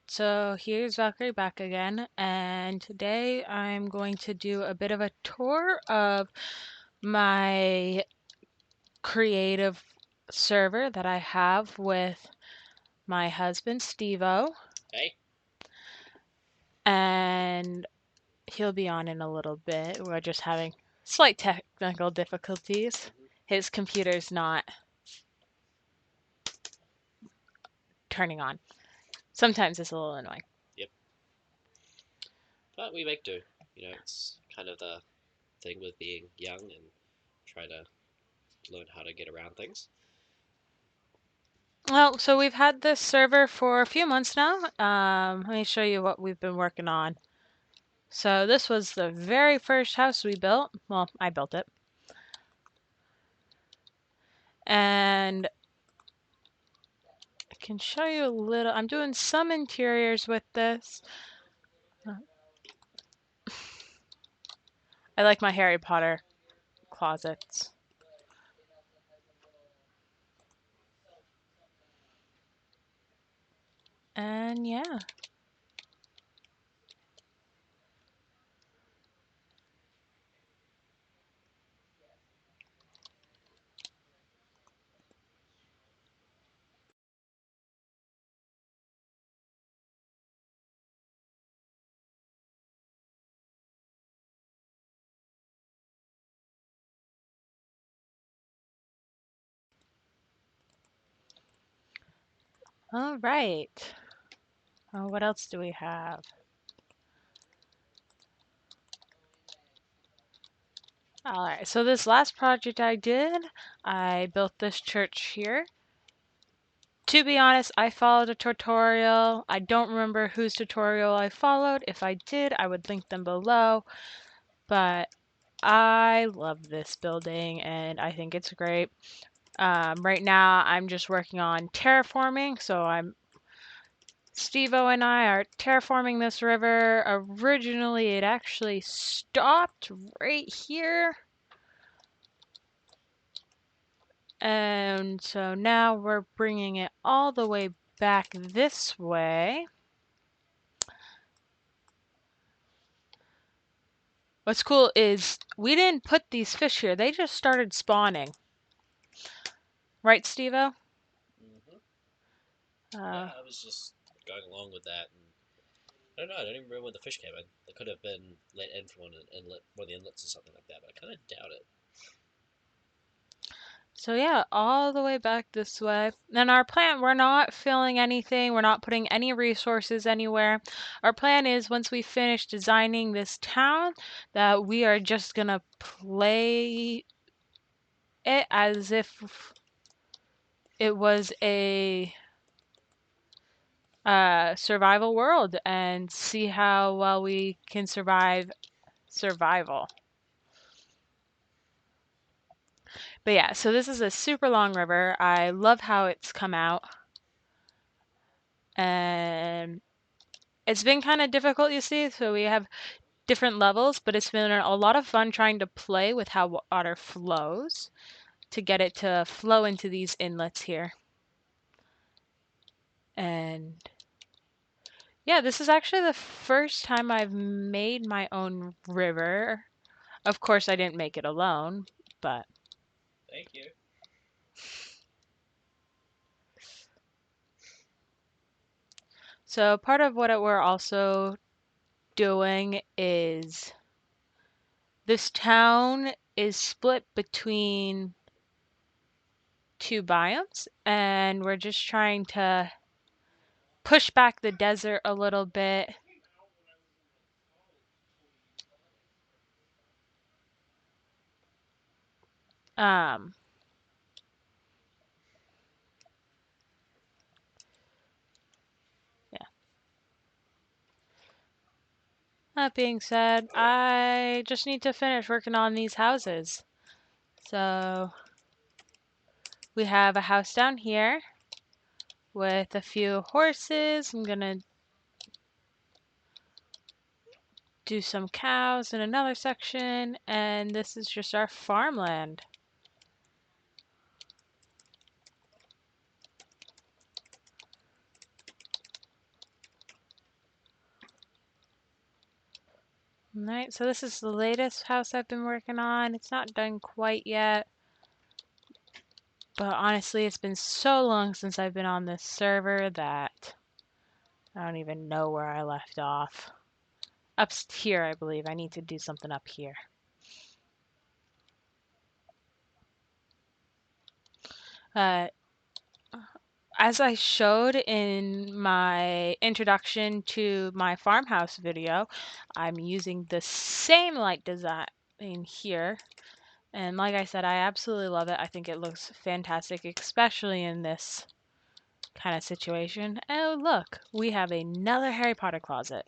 So here's Valkyrie back again, and today I'm going to do a bit of a tour of my creative server that I have with my husband, Stevo, Hey. and he'll be on in a little bit. We're just having slight technical difficulties. His computer's not turning on. Sometimes it's a little annoying. Yep. But we make do. It's kind of the thing with being young and try to learn how to get around things. Well, so we've had this server for a few months now. Let me show you what we've been working on. So this was the very first house we built. Well, I built it. And I can show you a little. I'm doing some interiors with this. I like my Harry Potter closets. And yeah. All right. Oh, what else do we have? All right. So this last project I did, I built this church here. To be honest, I followed a tutorial. I don't remember whose tutorial I followed. If I did, I would link them below. But I love this building and I think it's great. Right now, I'm just working on terraforming. So Stevo and I are terraforming this river. Originally, it actually stopped right here. And so now we're bringing it all the way back this way. What's cool is we didn't put these fish here. They just started spawning. Right, Stevo? Mm-hmm. Yeah, I was just going along with that, and I don't know. I don't even remember when the fish came in. They could have been let in from one of the inlets or something like that, but I kind of doubt it. So yeah, all the way back this way. And our plan, we're not filling anything. We're not putting any resources anywhere. Our plan is once we finish designing this town, that we are just gonna play it as if it was a survival world and see how well we can survive survival. But yeah, so this is a super long river. I love how it's come out. And it's been kind of difficult, you see. So we have different levels, but it's been a lot of fun trying to play with how water flows to get it to flow into these inlets here. And yeah, this is actually the first time I've made my own river. Of course, I didn't make it alone, but Thank you. so part of what we're also doing is this town is split between two biomes, and we're just trying to push back the desert a little bit. Um, yeah. That being said, I just need to finish working on these houses. So we have a house down here with a few horses. I'm gonna do some cows in another section, and this is just our farmland. Alright, so this is the latest house I've been working on. It's not done quite yet, but honestly, it's been so long since I've been on this server that I don't even know where I left off. Up here, I believe. I need to do something up here. Uh, as I showed in my introduction to my farmhouse video, I'm using the same light design in here. And like I said, I absolutely love it. I think it looks fantastic, especially in this kind of situation. Oh, look, we have another Harry Potter closet.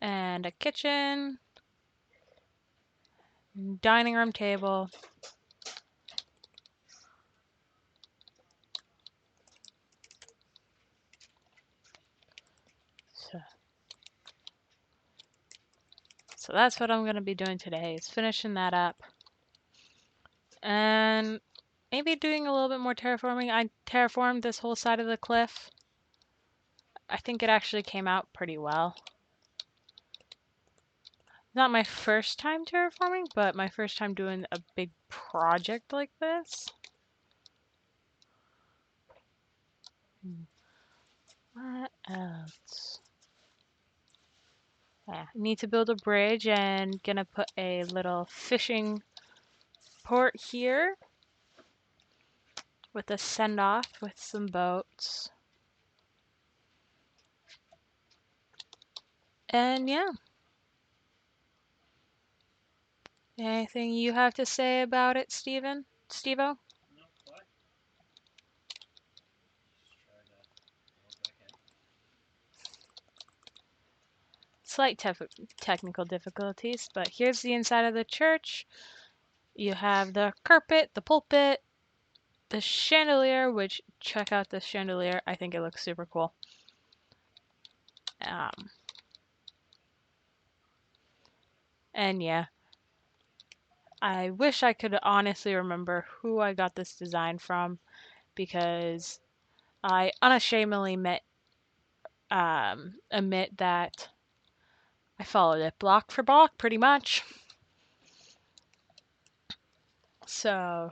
And a kitchen, dining room table. So that's what I'm going to be doing today, is finishing that up. And maybe doing a little bit more terraforming. I terraformed this whole side of the cliff. I think it actually came out pretty well. Not my first time terraforming, but my first time doing a big project like this. What else? Yeah, need to build a bridge and gonna put a little fishing port here with a send off with some boats. And yeah. Anything you have to say about it, Steven? Stevo? No, why? Just trying to log back in. Slight technical difficulties, but here's the inside of the church. You have the carpet, the pulpit, the chandelier, which check out this chandelier. I think it looks super cool. Um, and yeah, I wish I could honestly remember who I got this design from, because I unashamedly admit that I followed it block for block pretty much. So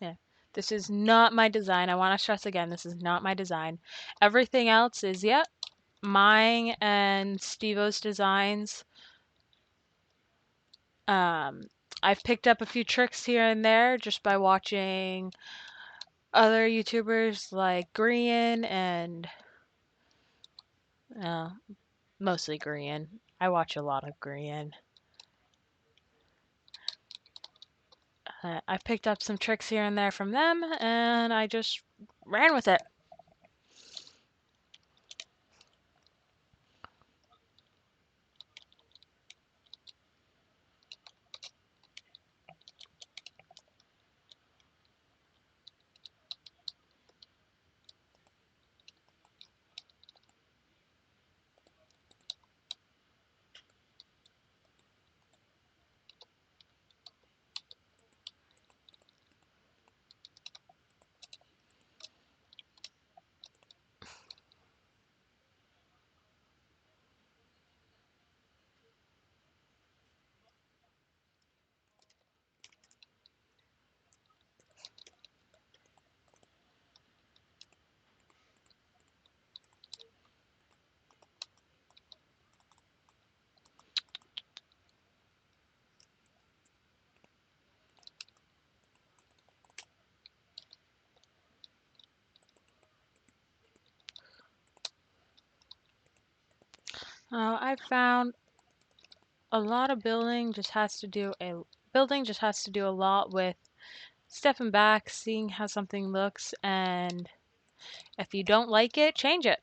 yeah, this is not my design. I want to stress again, this is not my design. Everything else is, yep, mine and Stevo's designs. I've picked up a few tricks here and there just by watching other YouTubers like Grian and uh, mostly Grian. I watch a lot of Grian. I picked up some tricks here and there from them, and I just ran with it. I've found a lot of building just has to do a lot with stepping back, seeing how something looks, and if you don't like it, change it.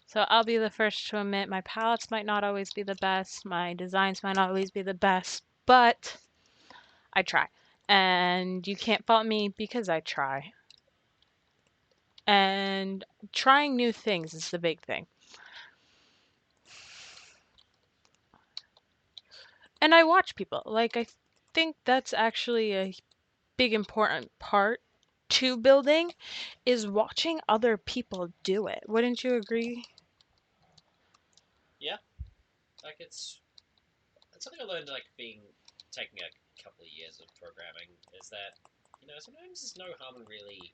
So I'll be the first to admit my palettes might not always be the best, my designs might not always be the best, but I try. And you can't fault me because I try. and trying new things is the big thing. And I watch people. Like, I think that's actually a big important part to building is watching other people do it. Wouldn't you agree? Yeah, like it's something I learned like being taking a couple of years of programming is that sometimes there's no harm in really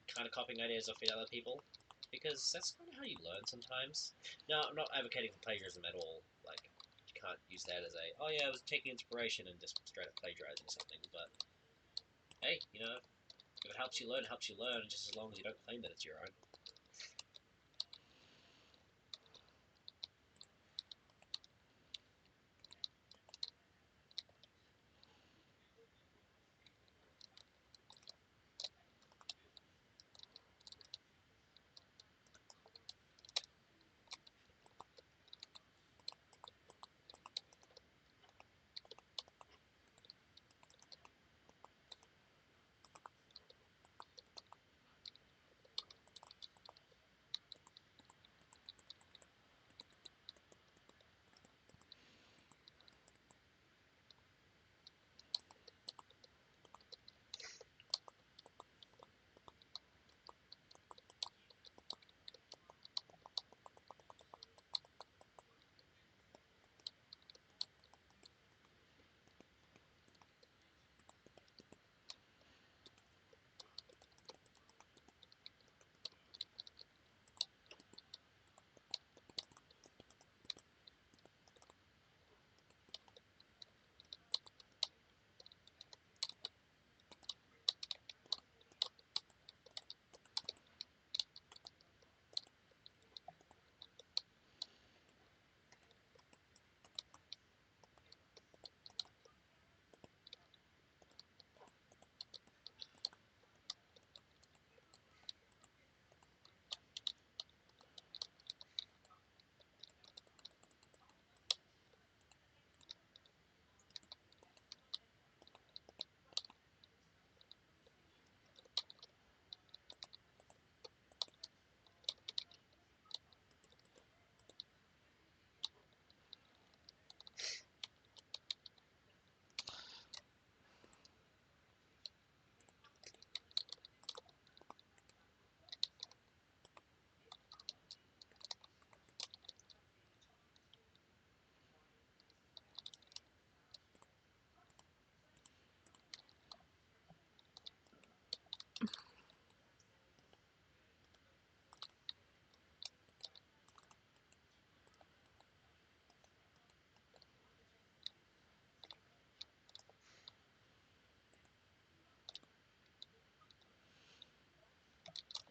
kind of copying ideas off the other people because that's kind of how you learn sometimes. Now, I'm not advocating for plagiarism at all. Like, you can't use that as a oh yeah, I was taking inspiration and just straight up plagiarizing something. But hey, if it helps you learn, it helps you learn, just as long as you don't claim that it's your own.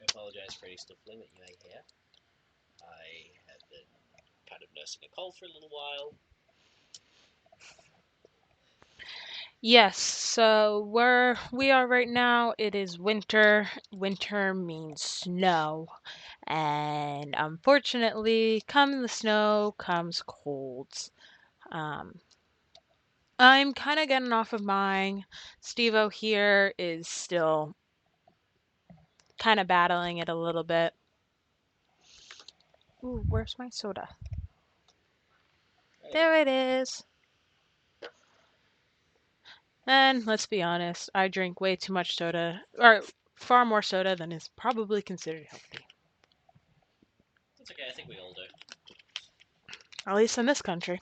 I apologize for any sniffling that you may hear. I have been kind of nursing a cold for a little while. Yes, so where we are right now, it is winter. Winter means snow. And unfortunately, come the snow comes colds. Um, I'm kind of getting off of mine. Stevo here is still kind of battling it a little bit. Ooh, where's my soda? There it is. And let's be honest, I drink way too much soda, or far more soda than is probably considered healthy. That's okay. I think we all do. At least in this country.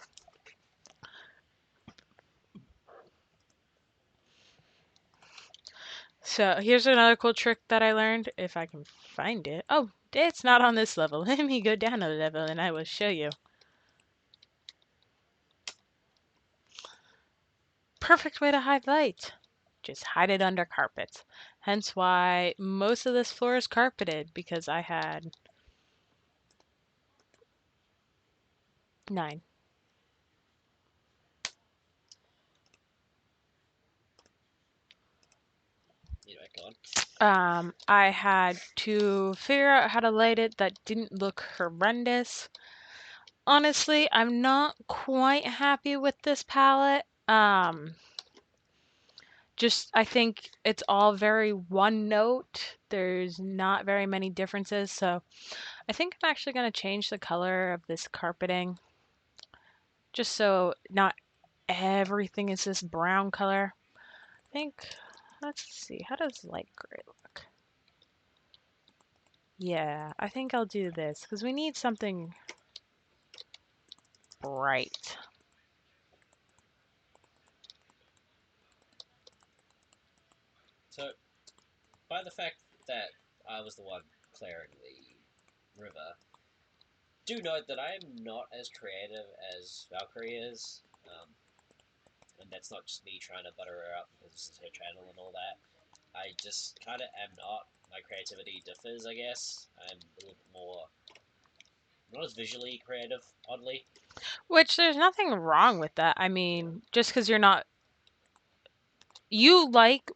So here's another cool trick that I learned, if I can find it. Oh, it's not on this level. Let me go down a level and I will show you. Perfect way to hide light. Just hide it under carpets. Hence why most of this floor is carpeted, because I had 9. Go on. I had to figure out how to light it that didn't look horrendous. Honestly, I'm not quite happy with this palette. Just I think it's all very one note. There's not very many differences, so I think I'm actually going to change the color of this carpeting just so not everything is this brown color. I think, let's see, how does light gray look? Yeah, I think I'll do this because we need something bright. So, by the fact that I was the one clearing the river, do note that I am not as creative as Valkyrie is. And that's not just me trying to butter her up because this is her channel and all that. I just kind of am not. My creativity differs, I guess. I'm a little bit more, not as visually creative, oddly. Which there's nothing wrong with that. I Yeah. mean, just because you're not, you like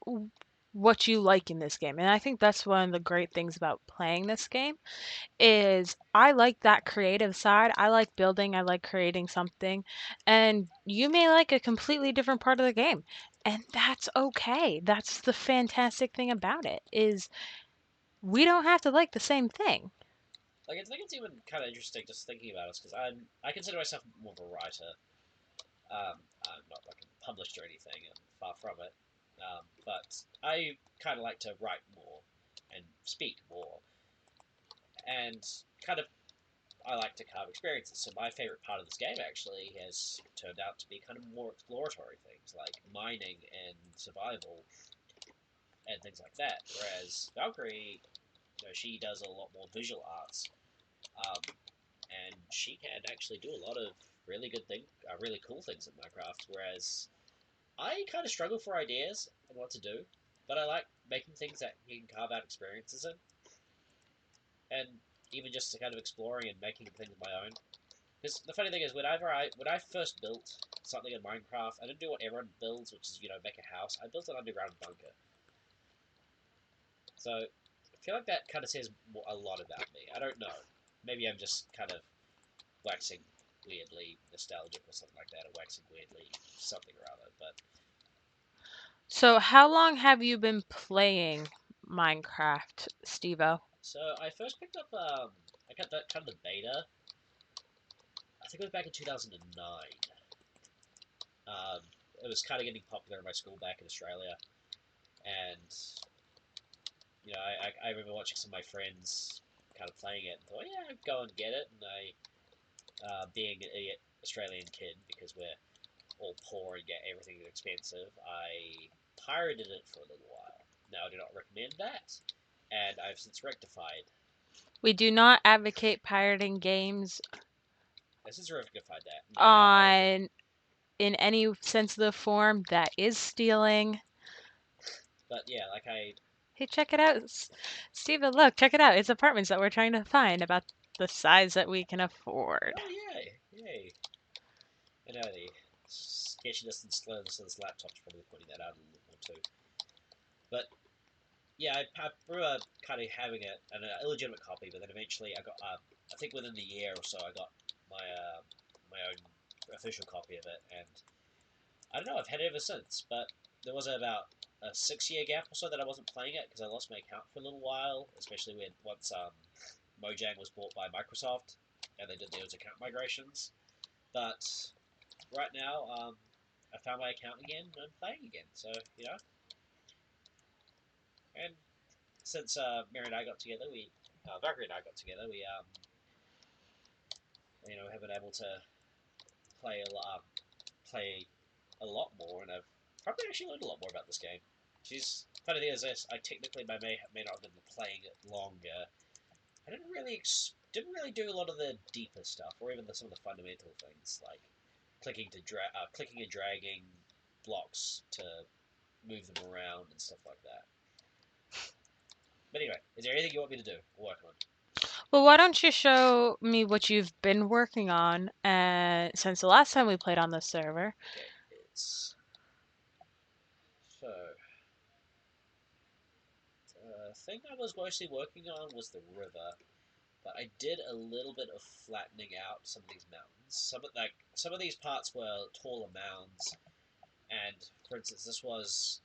what you like in this game. And I think that's one of the great things about playing this game is I like that creative side. I like building, I like creating something. And you may like a completely different part of the game. And that's okay. That's the fantastic thing about it is we don't have to like the same thing. Like, I think it's even kind of interesting just thinking about it because I consider myself more of a writer. I'm not like published or anything, I'm far from it. But I kind of like to write more and speak more, and kind of I like to carve experiences. So my favorite part of this game actually has turned out to be kind of more exploratory things like mining and survival and things like that. Whereas Valkyrie, she does a lot more visual arts, um, and she can actually do a lot of really good things, really cool things in Minecraft. Whereas I kind of struggle for ideas on what to do, but I like making things that you can carve out experiences in, and even just kind of exploring and making things my own. Because the funny thing is, when I first built something in Minecraft, I didn't do what everyone builds, which is make a house. I built an underground bunker. So I feel like that kind of says a lot about me. I don't know. Maybe I'm just kind of waxing weirdly nostalgic or something like that, or waxing weirdly something or other. But So, how long have you been playing Minecraft, Stevo? so I first picked up. I got that kind of the beta. I think it was back in 2009. Um, it was kind of getting popular in my school back in Australia, and I remember watching some of my friends kind of playing it and thought, yeah, I'd go and get it. And being an Australian kid, because we're all poor and get everything expensive, I pirated it for a little while. Now, I do not recommend that, and I've since rectified. We do not advocate pirating games I've since rectified that. Now I, on in any sense of the form that is stealing. but yeah, like I. Hey, check it out. Steven, look, check it out. It's apartments that we're trying to find about the size that we can afford. Oh yay, yay! I know the sketchiness and slowness of this laptop's probably pointing that out a little more too. But yeah, I remember kind of having an illegitimate copy, but then eventually I got, I think within the year or so, I got my own official copy of it, and I don't know, I've had it ever since. But there was about a 6 year gap or so that I wasn't playing it because I lost my account for a little while, especially when once Mojang was bought by Microsoft and they did those account migrations. But right now, I found my account again and I'm playing again. So and since Mary and I got together, Valkyrie and I got together, we have been able to play play a lot more, and I've probably actually learned a lot more about this game. She's funny thing is this: I technically may not have been playing it longer. I didn't really do a lot of the deeper stuff, or even some of the fundamental things like clicking and dragging blocks to move them around and stuff like that. But anyway, is there anything you want me to do or work on? Well, why don't you show me what you've been working on since the last time we played on this server? Okay, it's so the thing I was mostly working on was the river, but I did a little bit of flattening out some of these mountains. Some of these parts were taller mounds, and for instance, this was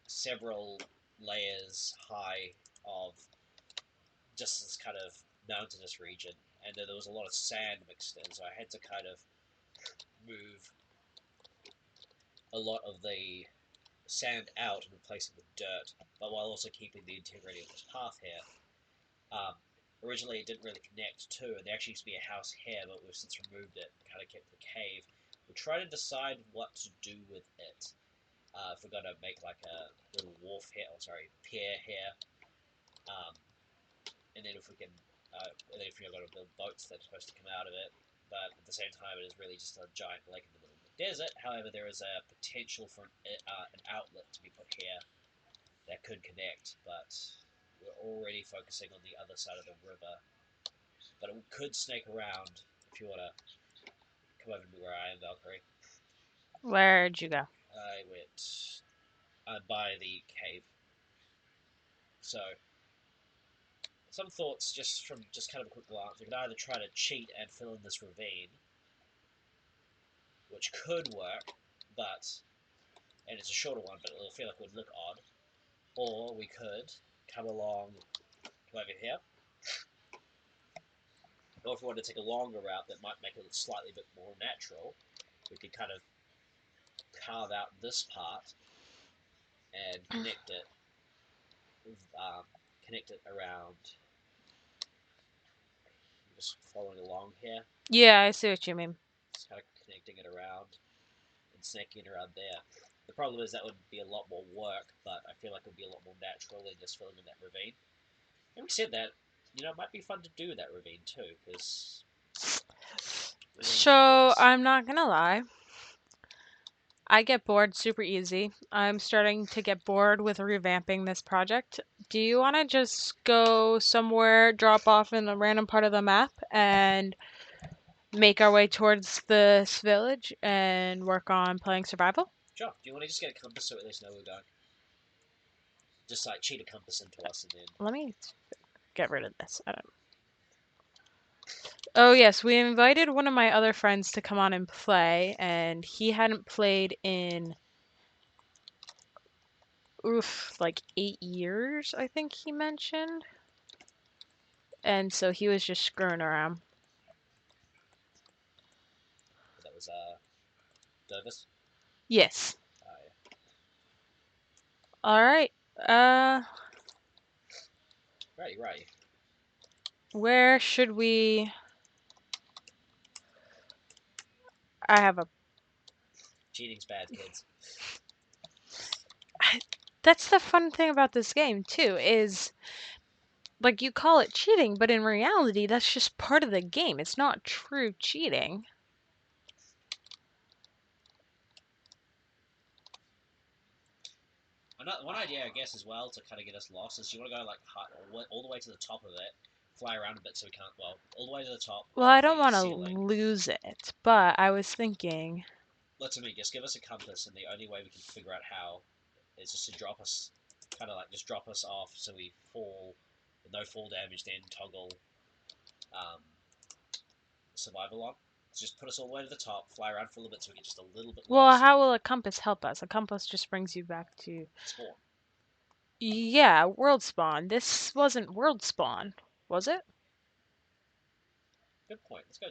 several layers high of just this kind of mountainous region, and then there was a lot of sand mixed in, so I had to kind of move a lot of the sand out and replace it with dirt, but while also keeping the integrity of this path here. Um, Originally, it didn't really connect to, and there actually used to be a house here, but we've since removed it and kind of kept the cave. We're trying to decide what to do with it. If we're going to make like a little wharf here, or sorry, pier here, um, and then if we can, and then if you're going to build boats that are supposed to come out of it, but at the same time, it is really just a giant lake in the middle of the desert. However, there is a potential for an outlet to be put here that could connect, but we're already focusing on the other side of the river. But it could snake around if you want to come over to where I am, Valkyrie. Where'd you go? I went by the cave. So, some thoughts just from just kind of a quick glance. We could either try to cheat and fill in this ravine, which could work, but and it's a shorter one, but it'll feel like it would look odd. Or we could come along, come over here. Or if we wanted to take a longer route that might make it slightly bit more natural, we could kind of carve out this part and um, connect it around. Just following along here, Yeah, I see what you mean. just kind of connecting it around and snaking it around there. The problem is that would be a lot more work, but I feel like it would be a lot more natural than just filling in that ravine. Having said that, it might be fun to do that ravine too, because we really enjoy So, this. I'm not gonna lie. I get bored super easy. I'm starting to get bored with revamping this project. Do you want to just go somewhere, drop off in a random part of the map, and make our way towards this village and work on playing survival? Sure. Do you want to just get a compass so at least know where we're going? Just like cheat a compass into us and then. Let me get rid of this. I don't. Oh yes, we invited one of my other friends to come on and play, and he hadn't played in like 8 years, I think he mentioned, and so he was just screwing around. That was Davis. Yes. Yeah. All right. Uh, Right, right. where should we? I have a. Cheating's bad, kids. That's the fun thing about this game too, is like you call it cheating, but in reality, that's just part of the game. It's not true cheating. One idea, I guess, as well to kind of get us lost is you want to go like all the way to the top of it, fly around a bit so we can't. Well, all the way to the top Well, of I don't the want to ceiling. lose it, but I was thinking. Let's me just give us a compass, and the only way we can figure out how is just to drop us, kind of like just drop us off so we fall, with no fall damage. Then toggle um, survival on. So just put us all the way to the top, fly around for a little bit so we get just a little bit Well, lost. how will a compass help us? A compass just brings you back to. Spawn. Yeah, world spawn. This wasn't world spawn, was it? Good point. Let's go.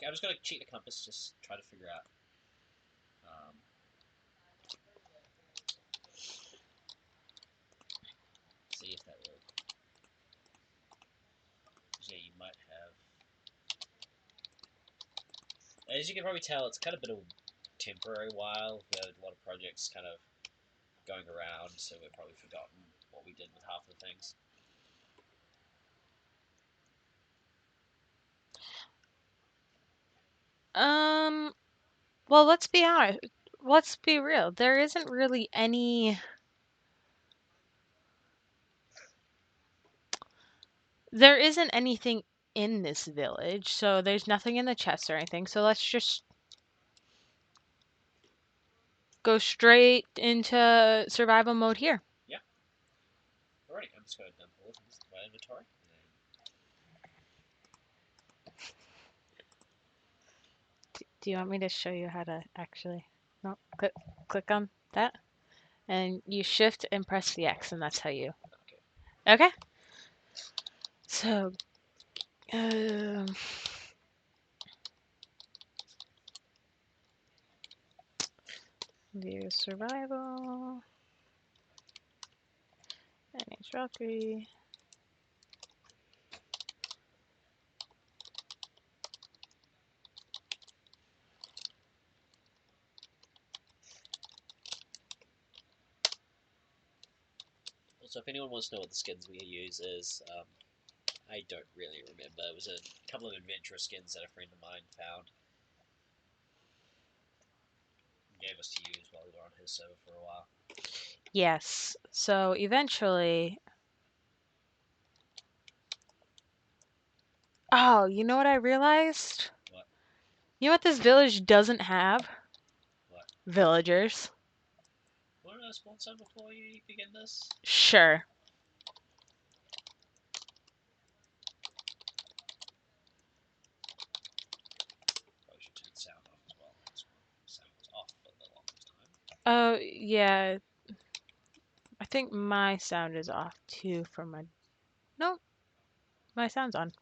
I'm just gonna cheat the compass. Just try to figure out. Um, See if that will. Yeah, you might have. As you can probably tell, it's kind of been a temporary while. We had a lot of projects kind of going around, so we've probably forgotten what we did with half the things. Um, well, let's be honest. Let's be real. There isn't anything in this village, so there's nothing in the chest or anything. So let's just go straight into survival mode here. Yeah. Alrighty, I'm just going to dump all this into my inventory. Do you want me to show you how to actually? No, click on that, and you shift and press the X, and that's how you. Okay. Okay. So, um, view survival, instructory. Also, if anyone wants to know what the skins we use is, I don't really remember. It was a couple of adventurous skins that a friend of mine found and gave us to use while we were on his server for a while. Yes. So eventually. Oh, you know what I realized? What? You know what this village doesn't have? What? Villagers. Want to spawn some before you begin this? Sure. Probably should turn the sound off as well. This one sound was off for the longest time. Oh, yeah. I think my sound is off too from my. No, my sound's on.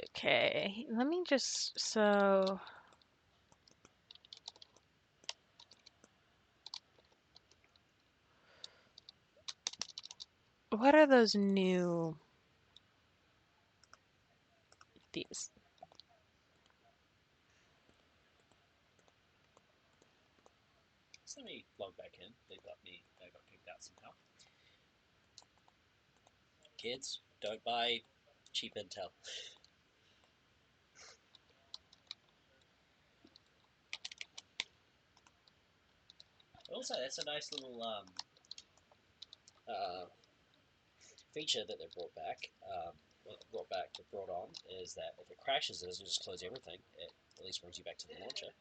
Okay, let me just. So. What are those new. These. So let me log back in. They got me. I got kicked out somehow. Kids, don't buy cheap intel. Also, that's a nice little uh, feature that they brought on is that if it crashes, it doesn't just close everything. It at least brings you back to the launcher.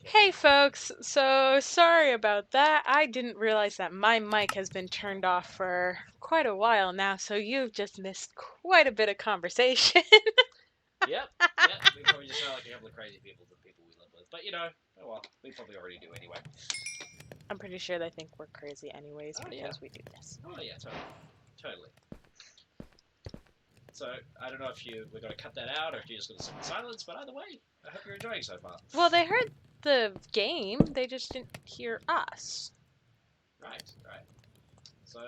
Hey folks, so sorry about that. I didn't realize that my mic has been turned off for quite a while now, so you've just missed quite a bit of conversation. Yep, yep. We probably just sound like a couple of crazy people to the people we live with. But oh well, we probably already do anyway. I'm pretty sure they think we're crazy anyways Oh because yeah. we do this. Oh yeah, totally. So I don't know if we're going to cut that out or if you're just going to sit in silence. But either way, I hope you're enjoying so far. Well, they heard the game, they just didn't hear us. Right. So,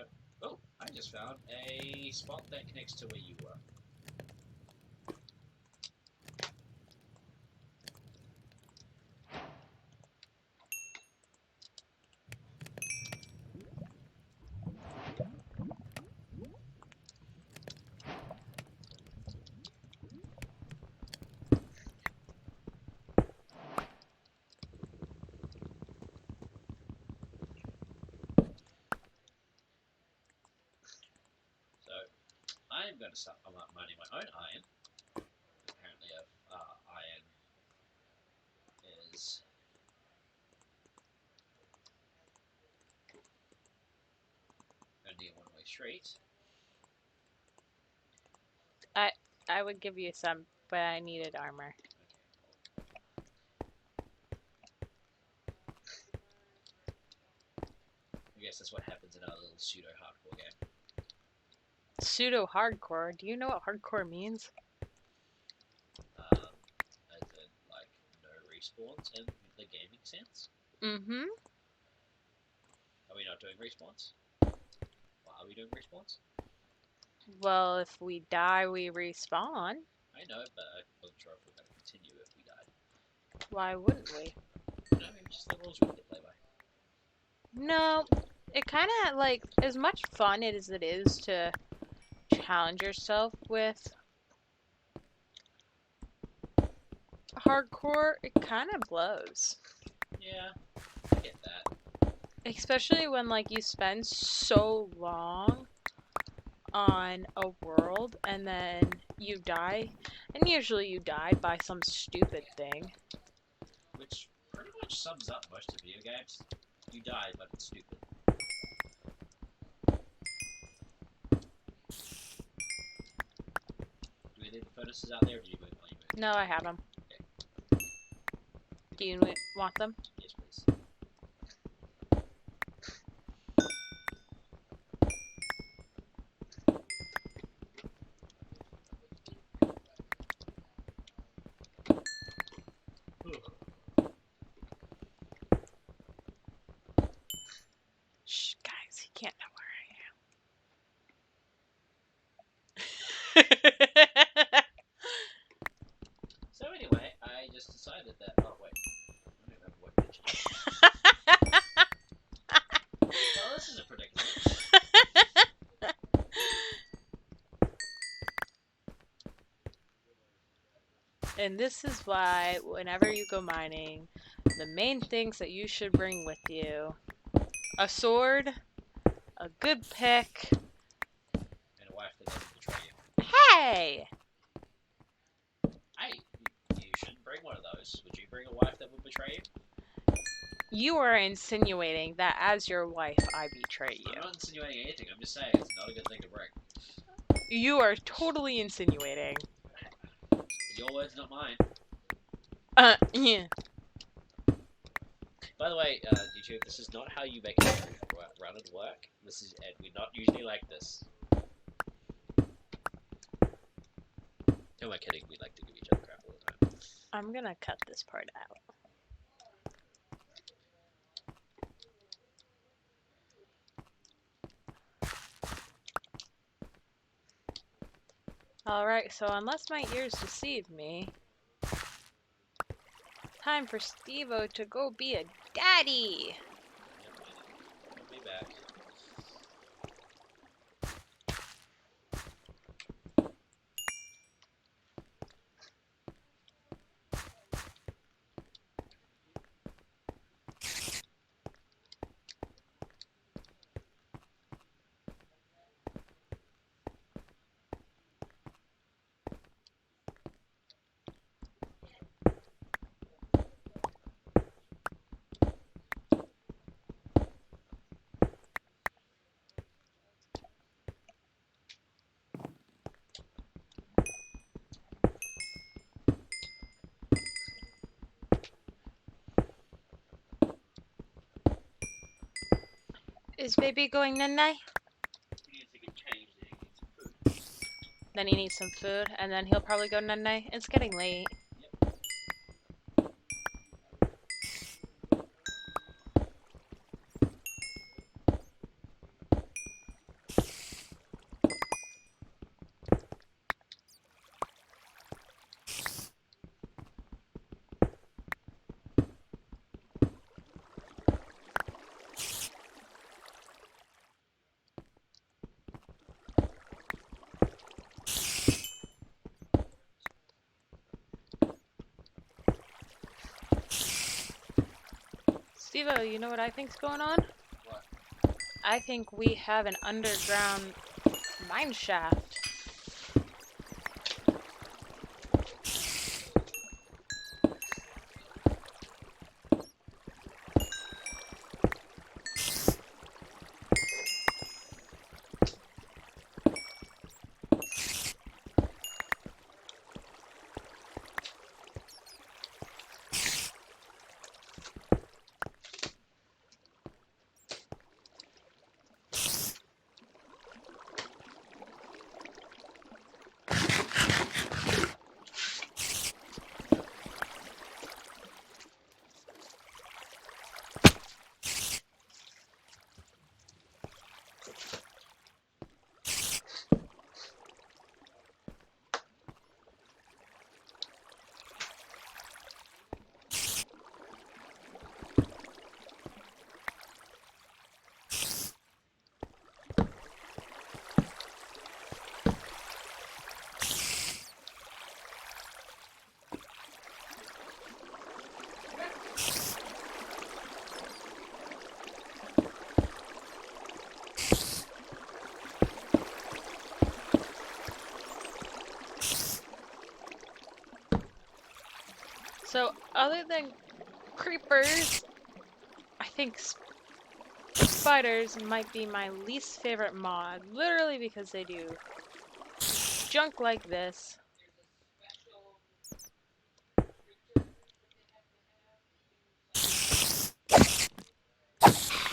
oh, I just found a spot that connects to where you were. So I'm going to start mining my own iron. Apparently, iron is only a one-way street. I would give you some, but I needed armor. I guess that's what happens in our little pseudo-hardcore game. Pseudo hardcore. Do you know what hardcore means? As in, like, no respawns in the gaming sense. Mm-hmm. Are we not doing respawns? Why are we doing respawns? Well, if we die, we respawn. I know, but I wasn't sure if we're going to continue if we died. Why wouldn't we? No, maybe just the rules we need to play by. No, it kind of like as much fun as it is to challenge yourself with hardcore, it kind of blows. Yeah, I get that. Especially when like you spend so long on a world and then you die, and usually you die by some stupid thing. Which pretty much sums up most of video games. You die, but it's stupid. Do we leave the furnaces out there, or do you move? Oh, you move. No, I have them. Okay. Do you want them? Yes, please. Shh, guys, he can't know where I am. So anyway, I just decided that. Oh wait, I don't even have a workbench. Well, this is a predicament. And this is why, whenever you go mining, the main things that you should bring with you: a sword, a good pick. And a wife that doesn't betray you. Hey! Hey, you shouldn't bring one of those. Would you bring a wife that would betray you? You are insinuating that as your wife, I betray you. I'm not insinuating anything. I'm just saying it's not a good thing to bring. You are totally insinuating. Your words, not mine. Yeah. By the way, YouTube, this is not how you make it run and work. This is we're not usually like this. Who am I kidding? We like to give each other crap all the time. I'm gonna cut this part out. Alright, so unless my ears deceive me, time for Stevo to go be a daddy! Yep, I'll be back. Is baby going night? He needs to get changed and he needs some food. Then he needs some food, and then he'll probably go night. It's getting late. Yep. Stevo, you know what I think's going on? What? I think we have an underground mine shaft. So, other than creepers, I think spiders might be my least favorite mod. Literally because they do junk like this.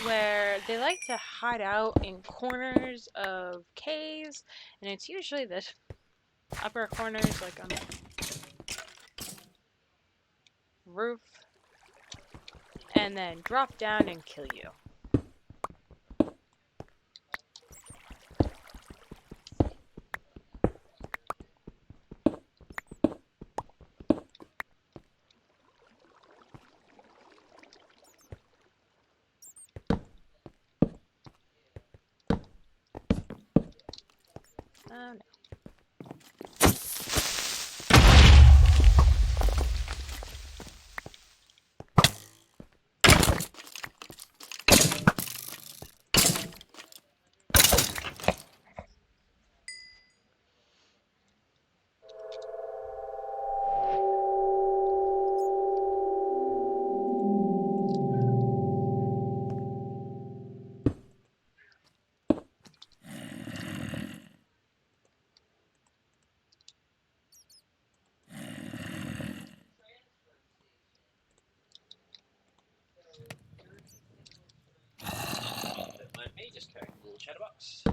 Where they like to hide out in corners of caves, and it's usually the upper corners, like on the roof, and then drop down and kill you. Oh no. Don't mind me, just carrying a little chatterbox.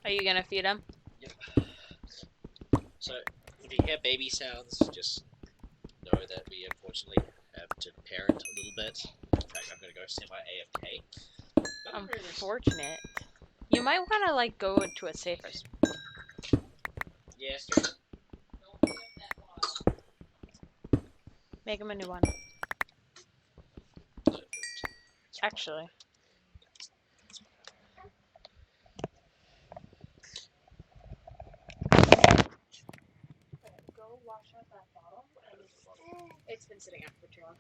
Are you gonna feed him? Yep. So, if you hear baby sounds, just know that we unfortunately have to parent a little bit. In fact, I'm gonna go semi-AFK. Unfortunate. You might want to like go into a safer spot. Yes, Make him a new one. Actually. Go wash out that bottle. It's been sitting out for too long.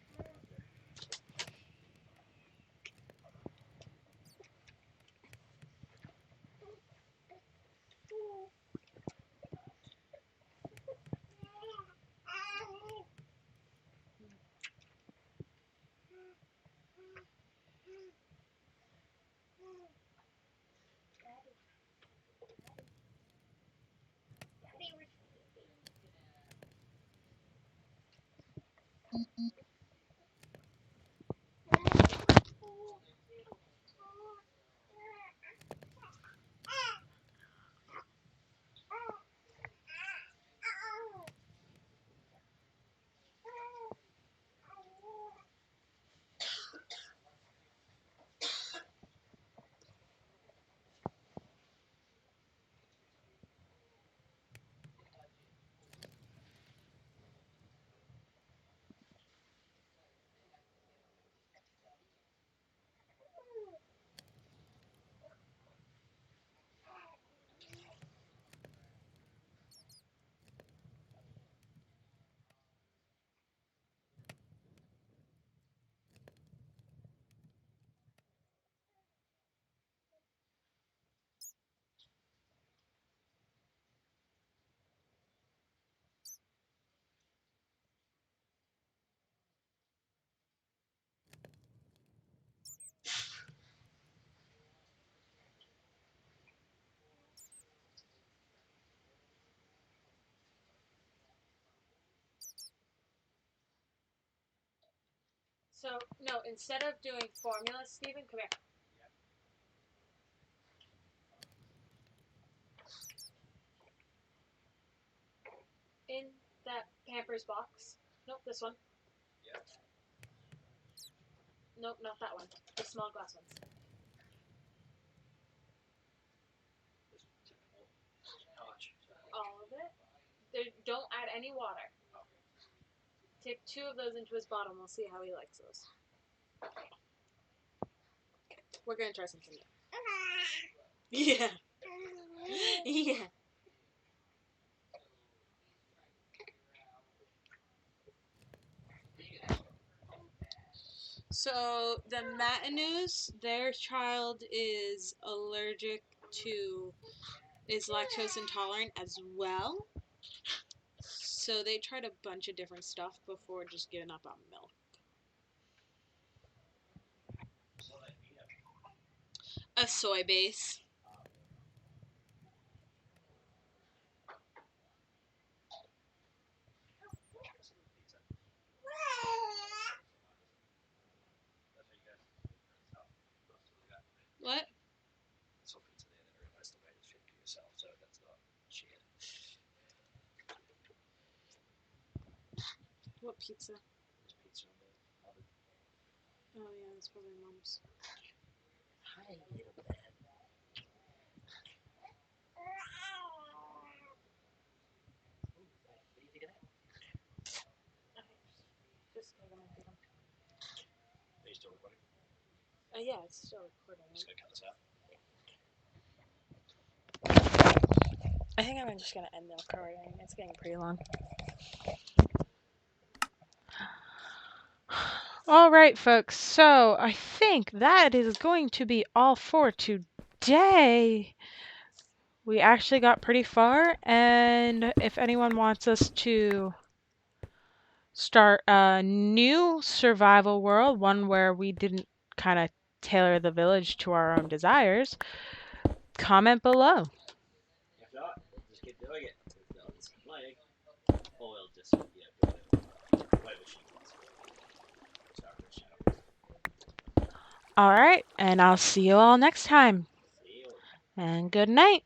So, no, instead of doing formulas, Stephen, come here. In that Pampers box. Nope, this one. Yeah. Nope, not that one. The small glass ones. How much? All of it. Don't add any water. Tip 2 of those into his bottle and we'll see how he likes those. We're gonna try something new. Yeah. Yeah. So the Matanues, their child is lactose intolerant as well. So they tried a bunch of different stuff before just giving up on milk. A soy base. What? It's all pizza there that realize the way to fit for yourself, so that's not shit. What pizza? There's pizza on the oven. Oh yeah, that's probably Mom's. Hi, little man. Ooh, what do you think of that? Just go and get them. Are you still recording? Yeah, it's still recording. Just gonna cut this out. I think I'm just gonna end the recording. It's getting pretty long. All right, folks. So I think that is going to be all for today. We actually got pretty far, and if anyone wants us to start a new survival world, one where we didn't kind of tailor the village to our own desires, comment below. If not, we'll just keep doing it. If no one's complaining. Or we'll just, do whatever she wants. All right, and I'll see you all next time. See you. And good night.